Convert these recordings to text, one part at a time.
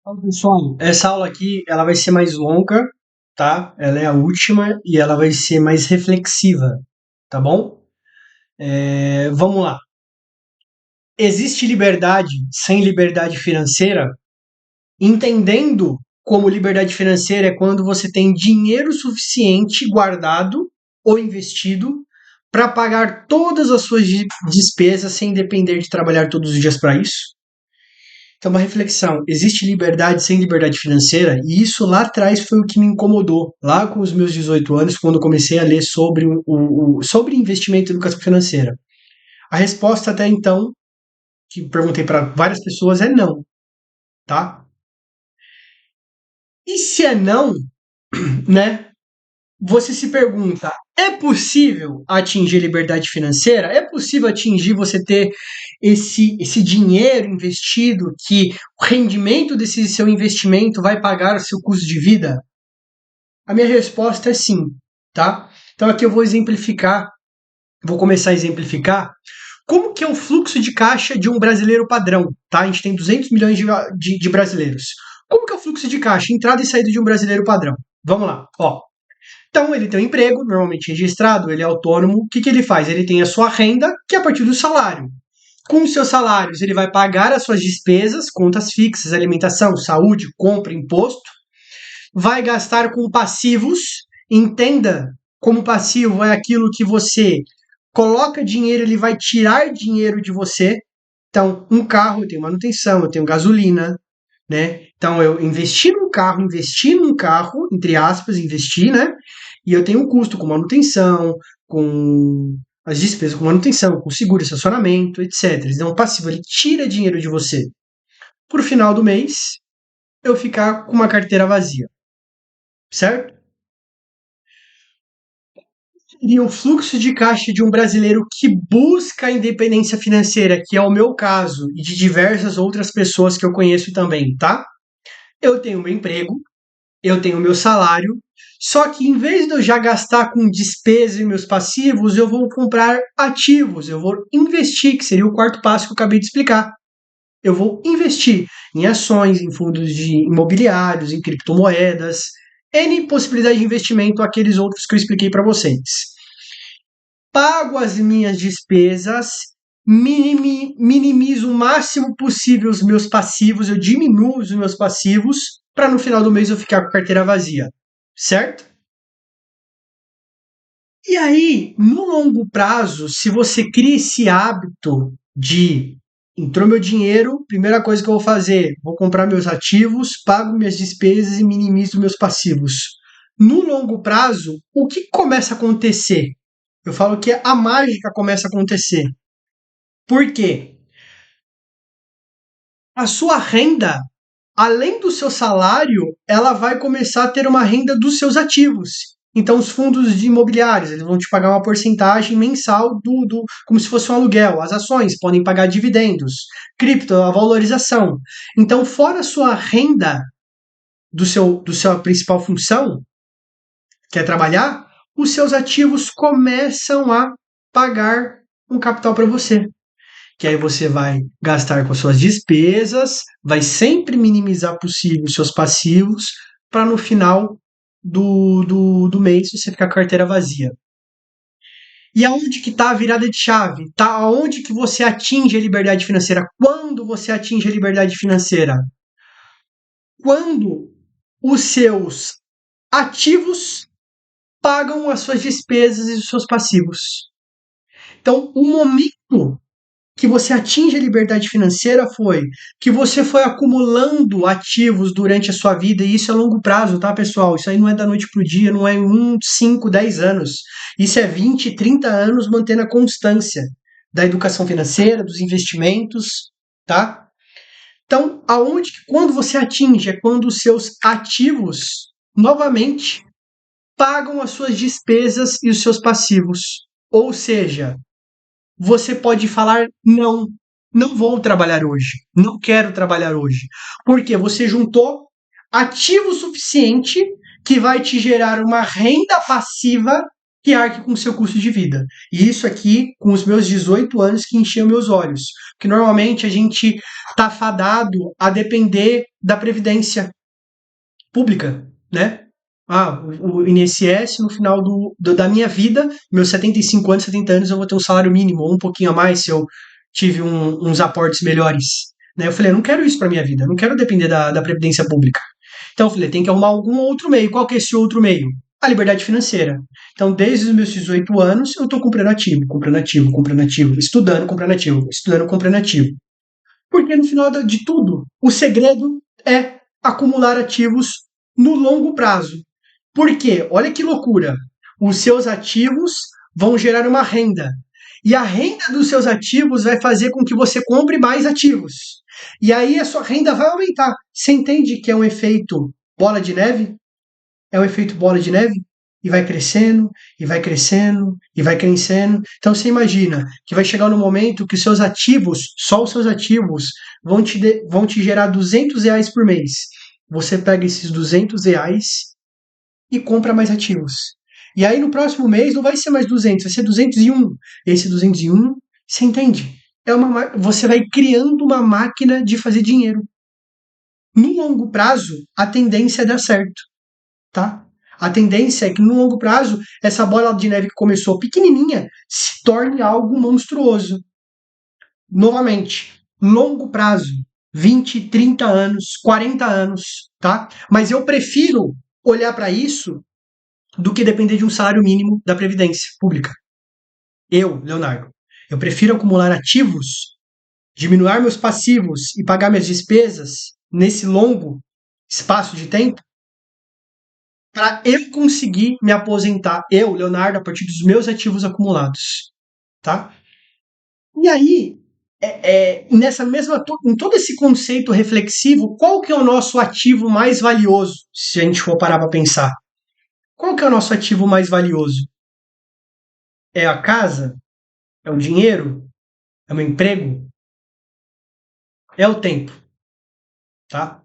Então, pessoal, essa aula aqui ela vai ser mais longa, tá? Ela é a última e ela vai ser mais reflexiva, tá bom? Vamos lá. Existe liberdade sem liberdade financeira? Entendendo como liberdade financeira é quando você tem dinheiro suficiente guardado ou investido para pagar todas as suas despesas sem depender de trabalhar todos os dias para isso. Então, uma reflexão: existe liberdade sem liberdade financeira? E isso lá atrás foi o que me incomodou, lá com os meus 18 anos, quando eu comecei a ler sobre, sobre investimento e educação financeira. A resposta até então, que perguntei para várias pessoas, é não, tá? E se é não, né? Você se pergunta: é possível atingir liberdade financeira? É possível atingir você ter esse dinheiro investido que o rendimento desse seu investimento vai pagar o seu custo de vida? A minha resposta é sim, tá? Então aqui eu vou exemplificar, vou começar a exemplificar como que é o fluxo de caixa de um brasileiro padrão, tá? A gente tem 200 milhões de brasileiros. Como que é o fluxo de caixa, entrada e saída de um brasileiro padrão? Vamos lá, ó. Então, ele tem um emprego, normalmente registrado, ele é autônomo. O que, que ele faz? Ele tem a sua renda, que é a partir do salário. Com os seus salários, ele vai pagar as suas despesas, contas fixas, alimentação, saúde, compra, imposto. Vai gastar com passivos. Entenda como passivo é aquilo que você coloca dinheiro, ele vai tirar dinheiro de você. Então, um carro, eu tenho manutenção, eu tenho gasolina, né? Então, eu investi num carro, entre aspas, investi, né? E eu tenho um custo com manutenção, com as despesas com manutenção, com seguro, estacionamento, etc. Então, o passivo, ele tira dinheiro de você. Por final do mês, eu ficar com uma carteira vazia, certo? Seria o fluxo de caixa de um brasileiro que busca a independência financeira, que é o meu caso, e de diversas outras pessoas que eu conheço também, tá? Eu tenho meu emprego, eu tenho meu salário, só que em vez de eu já gastar com despesas e meus passivos, eu vou comprar ativos, eu vou investir, que seria o quarto passo que eu acabei de explicar. Eu vou investir em ações, em fundos de imobiliários, em criptomoedas, N possibilidades de investimento, aqueles outros que eu expliquei para vocês. Pago as minhas despesas, minimizo o máximo possível os meus passivos, eu diminuo os meus passivos, para no final do mês eu ficar com a carteira vazia, certo? E aí, no longo prazo, se você cria esse hábito de entrou meu dinheiro, primeira coisa que eu vou fazer, vou comprar meus ativos, pago minhas despesas e minimizo meus passivos. No longo prazo, o que começa a acontecer? Eu falo que a mágica começa a acontecer. Por quê? A sua renda, além do seu salário, ela vai começar a ter uma renda dos seus ativos. Então, os fundos de imobiliários, eles vão te pagar uma porcentagem mensal como se fosse um aluguel. As ações podem pagar dividendos. Cripto, a valorização. Então, fora a sua renda do sua principal função, que é trabalhar, os seus ativos começam a pagar um capital para você, que aí você vai gastar com as suas despesas, vai sempre minimizar possível os seus passivos, para no final do mês você ficar com a carteira vazia. E aonde que está a virada de chave? Tá aonde que você atinge a liberdade financeira? Quando você atinge a liberdade financeira? Quando os seus ativos pagam as suas despesas e os seus passivos. Então, o momento que você atinge a liberdade financeira foi que você foi acumulando ativos durante a sua vida, e isso é a longo prazo, tá, pessoal? Isso aí não é da noite pro dia, não é 1, 5, 10 anos. Isso é 20, 30 anos mantendo a constância da educação financeira, dos investimentos, tá? Então, quando você atinge, é quando os seus ativos, novamente, pagam as suas despesas e os seus passivos. Ou seja, você pode falar não, não vou trabalhar hoje, não quero trabalhar hoje, porque você juntou ativo suficiente que vai te gerar uma renda passiva que arque com o seu custo de vida. E isso aqui, com os meus 18 anos, que enchiam meus olhos. Porque normalmente a gente está fadado a depender da Previdência Pública, né? O INSS, no final da minha vida, meus 75 anos, 70 anos, eu vou ter um salário mínimo, ou um pouquinho a mais, se eu tive uns aportes melhores. Né? Eu falei, eu não quero isso para minha vida, eu não quero depender da Previdência Pública. Então eu falei, tem que arrumar algum outro meio. Qual que é esse outro meio? A liberdade financeira. Então, desde os meus 18 anos, eu estou comprando ativo, comprando ativo, comprando ativo, estudando, comprando ativo, estudando, comprando ativo. Porque no final de tudo, o segredo é acumular ativos no longo prazo. Por quê? Olha que loucura. Os seus ativos vão gerar uma renda. E a renda dos seus ativos vai fazer com que você compre mais ativos. E aí a sua renda vai aumentar. Você entende que é um efeito bola de neve? É um efeito bola de neve? E vai crescendo, e vai crescendo, e vai crescendo. Então você imagina que vai chegar no momento que os seus ativos, só os seus ativos, vão te gerar R$ 200 por mês. Você pega esses R$ 200 e compra mais ativos. E aí no próximo mês não vai ser mais 200, vai ser 201. Esse 201, você entende? Você vai criando uma máquina de fazer dinheiro. No longo prazo, a tendência é dar certo, tá? A tendência é que no longo prazo, essa bola de neve que começou pequenininha se torne algo monstruoso. Novamente, longo prazo, 20, 30 anos, 40 anos, tá? Mas eu prefiro olhar para isso do que depender de um salário mínimo da Previdência Pública. Eu, Leonardo, eu prefiro acumular ativos, diminuir meus passivos e pagar minhas despesas nesse longo espaço de tempo para eu conseguir me aposentar, eu, Leonardo, a partir dos meus ativos acumulados, tá? E aí, nessa mesma, em todo esse conceito reflexivo, qual que é o nosso ativo mais valioso, se a gente for parar para pensar? Qual que é o nosso ativo mais valioso? É a casa? É o dinheiro? É o meu emprego? É o tempo, tá?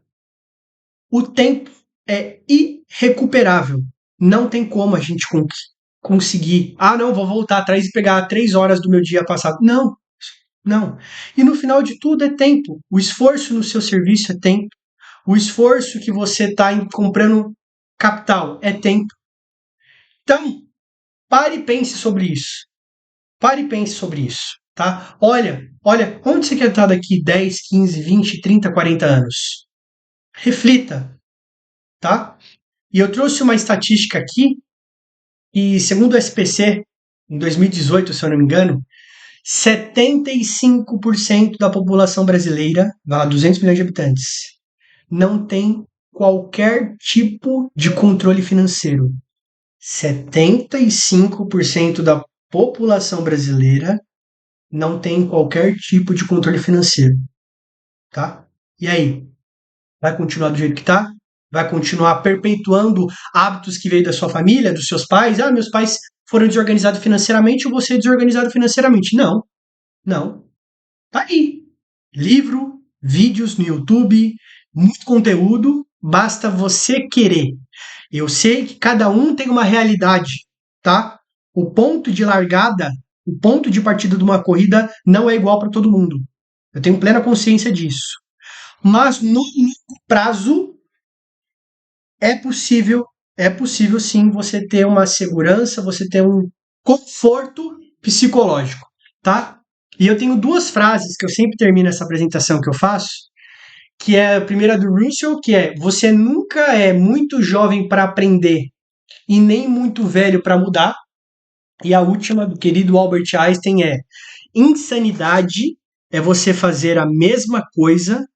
O tempo é irrecuperável. Não tem como a gente conseguir. Ah, não, vou voltar atrás e pegar 3 horas do meu dia passado. Não, não. E no final de tudo é tempo. O esforço no seu serviço é tempo. O esforço que você está comprando capital é tempo. Então, pare e pense sobre isso. Pare e pense sobre isso, tá? Olha, onde você quer estar daqui 10, 15, 20, 30, 40 anos? Reflita, tá? E eu trouxe uma estatística aqui, e segundo o SPC, em 2018, se eu não me engano, 75% da população brasileira, 200 milhões de habitantes, não tem qualquer tipo de controle financeiro. 75% da população brasileira não tem qualquer tipo de controle financeiro, tá? E aí, vai continuar do jeito que tá? Vai continuar perpetuando hábitos que veio da sua família, dos seus pais? Ah, meus pais foram desorganizados financeiramente, eu vou ser desorganizado financeiramente. Não, não. Tá aí. Livro, vídeos no YouTube, muito conteúdo, basta você querer. Eu sei que cada um tem uma realidade, tá? O ponto de largada, o ponto de partida de uma corrida não é igual para todo mundo. Eu tenho plena consciência disso. Mas no longo prazo é possível sim você ter uma segurança, você ter um conforto psicológico, tá? E eu tenho duas frases que eu sempre termino essa apresentação que eu faço, que é a primeira do Russell, que é: você nunca é muito jovem para aprender e nem muito velho para mudar. E a última do querido Albert Einstein é: insanidade é você fazer a mesma coisa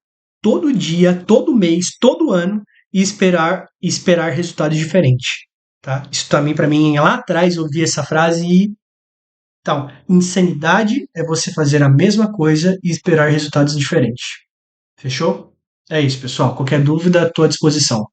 todo dia, todo mês, todo ano e esperar resultados diferentes, tá? Isso também para mim lá atrás eu ouvi essa frase e então, insanidade é você fazer a mesma coisa e esperar resultados diferentes. Fechou? É isso, pessoal. Qualquer dúvida, estou à disposição.